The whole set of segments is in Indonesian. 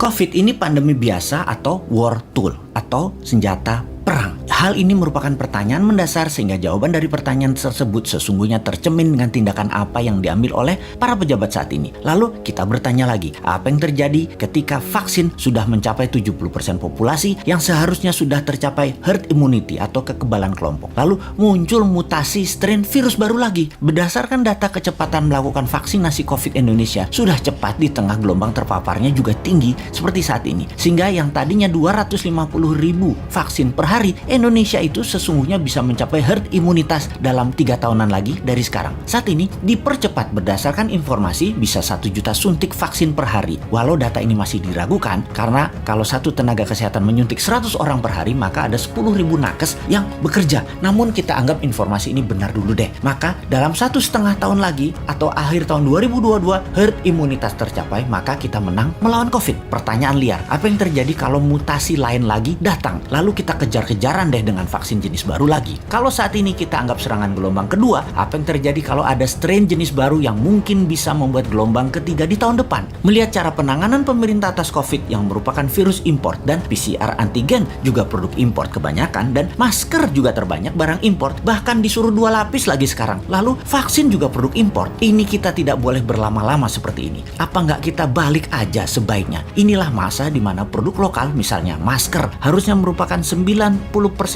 COVID ini pandemi biasa atau war tool atau senjata perang? Hal ini merupakan pertanyaan mendasar sehingga jawaban dari pertanyaan tersebut sesungguhnya tercermin dengan tindakan apa yang diambil oleh para pejabat saat ini. Lalu kita bertanya lagi, apa yang terjadi ketika vaksin sudah mencapai 70% populasi yang seharusnya sudah tercapai herd immunity atau kekebalan kelompok. Lalu muncul mutasi strain virus baru lagi. Berdasarkan data kecepatan melakukan vaksinasi COVID Indonesia sudah cepat di tengah gelombang terpaparnya juga tinggi seperti saat ini. Sehingga yang tadinya 250.000 vaksin per hari, Indonesia itu sesungguhnya bisa mencapai herd imunitas dalam 3 tahunan lagi dari sekarang. Saat ini dipercepat berdasarkan informasi bisa 1 juta suntik vaksin per hari. Walau data ini masih diragukan karena kalau satu tenaga kesehatan menyuntik 100 orang per hari maka ada 10.000 nakes yang bekerja. Namun kita anggap informasi ini benar dulu deh. Maka dalam 1,5 tahun lagi atau akhir tahun 2022 herd imunitas tercapai maka kita menang melawan COVID. Pertanyaan liar, apa yang terjadi kalau mutasi lain lagi datang? Lalu kita kejar-kejaran deh dengan vaksin jenis baru lagi. Kalau saat ini kita anggap serangan gelombang kedua, apa yang terjadi kalau ada strain jenis baru yang mungkin bisa membuat gelombang ketiga di tahun depan? Melihat cara penanganan pemerintah atas COVID yang merupakan virus import dan PCR antigen juga produk import kebanyakan dan masker juga terbanyak barang import, bahkan disuruh 2 lapis lagi sekarang. Lalu vaksin juga produk import. Ini kita tidak boleh berlama-lama seperti ini. Apa nggak kita balik aja sebaiknya? Inilah masa di mana produk lokal, misalnya masker, harusnya merupakan 90%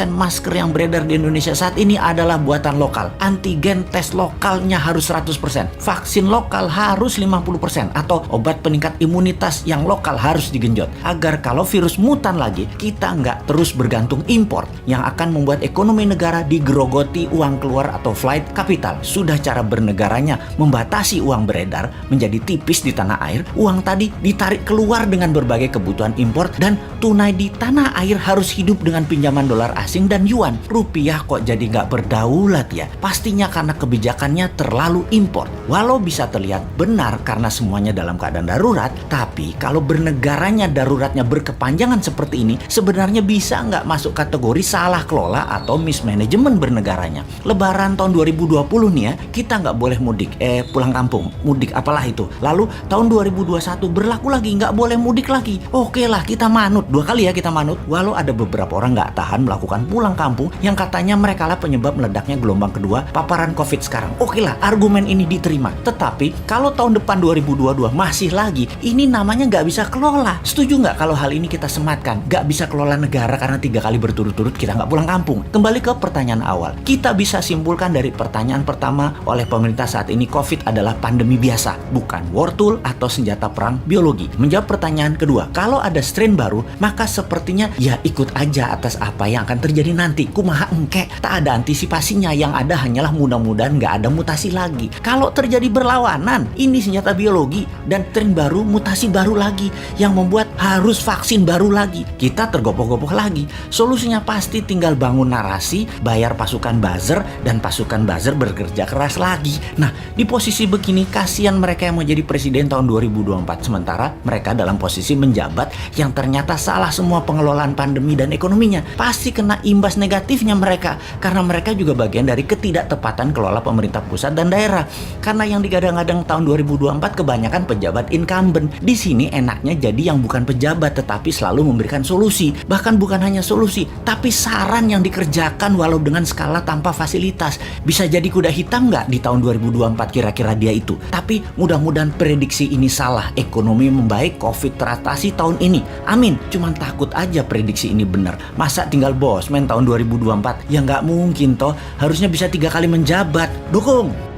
masker yang beredar di Indonesia saat ini adalah buatan lokal. Antigen tes lokalnya harus 100%. Vaksin lokal harus 50%. Atau obat peningkat imunitas yang lokal harus digenjot. Agar kalau virus mutan lagi, kita nggak terus bergantung impor yang akan membuat ekonomi negara digerogoti uang keluar atau flight capital. Sudah cara bernegaranya membatasi uang beredar menjadi tipis di tanah air, uang tadi ditarik keluar dengan berbagai kebutuhan impor dan tunai di tanah air harus hidup dengan pinjaman dolar asing dan yuan. Rupiah kok jadi nggak berdaulat ya? Pastinya karena kebijakannya terlalu impor. Walau bisa terlihat benar karena semuanya dalam keadaan darurat, tapi kalau bernegaranya daruratnya berkepanjangan seperti ini, sebenarnya bisa nggak masuk kategori salah kelola atau mismanagement bernegaranya. Lebaran tahun 2020 nih ya, kita nggak boleh mudik, pulang kampung, mudik apalah itu. Lalu tahun 2021 berlaku lagi, nggak boleh mudik lagi. Oke lah, kita manut, 2 kali ya kita manut. Walau ada beberapa orang nggak tahan melakukan pulang kampung yang katanya mereka lah penyebab meledaknya gelombang kedua paparan COVID sekarang. Oke lah, argumen ini diterima. Tetapi kalau tahun depan 2022 masih lagi, ini namanya nggak bisa kelola. Setuju nggak kalau hal ini kita sematkan? Nggak bisa kelola negara karena 3 kali berturut-turut kita nggak pulang kampung. Kembali ke pertanyaan awal. Kita bisa simpulkan dari pertanyaan pertama oleh pemerintah saat ini, COVID adalah pandemi biasa, bukan war tool atau senjata perang biologi. Menjawab pertanyaan kedua, kalau ada strain baru, maka sepertinya ya ikut aja atas apa yang akan terjadi nanti. Kumaha engke, tak ada antisipasinya, yang ada hanyalah mudah-mudahan nggak ada mutasi lagi. Kalau terjadi berlawanan, ini senjata biologi dan strain baru, mutasi baru lagi yang membuat harus vaksin baru lagi. Kita tergopoh-gopoh lagi. Solusinya pasti tinggal bangun narasi, bayar pasukan buzzer, dan pasukan buzzer bekerja keras lagi. Nah, di posisi begini kasihan mereka yang mau jadi presiden tahun 2024, sementara mereka dalam posisi menjabat yang ternyata salah semua pengelolaan pandemi dan ekonominya. Pasti kena imbas negatifnya mereka karena mereka juga bagian dari ketidaktepatan kelola pemerintah pusat dan daerah. Karena yang digadang-gadang tahun 2024 kebanyakan pejabat incumbent. Di sini enaknya jadi yang bukan pejabat tetapi selalu memberikan solusi. Bahkan bukan hanya solusi, tapi saran yang dikerjakan walau dengan skala tanpa fasilitas. Bisa jadi kuda hitam nggak di tahun 2024 kira-kira dia itu. Tapi mudah-mudahan prediksi ini salah. Ekonomi membaik, COVID teratasi tahun ini. Amin. Cuman takut aja prediksi ini benar. Masa tinggal bosman tahun 2024? Ya nggak mungkin toh. Harusnya bisa 3 kali menjabat. Dukung!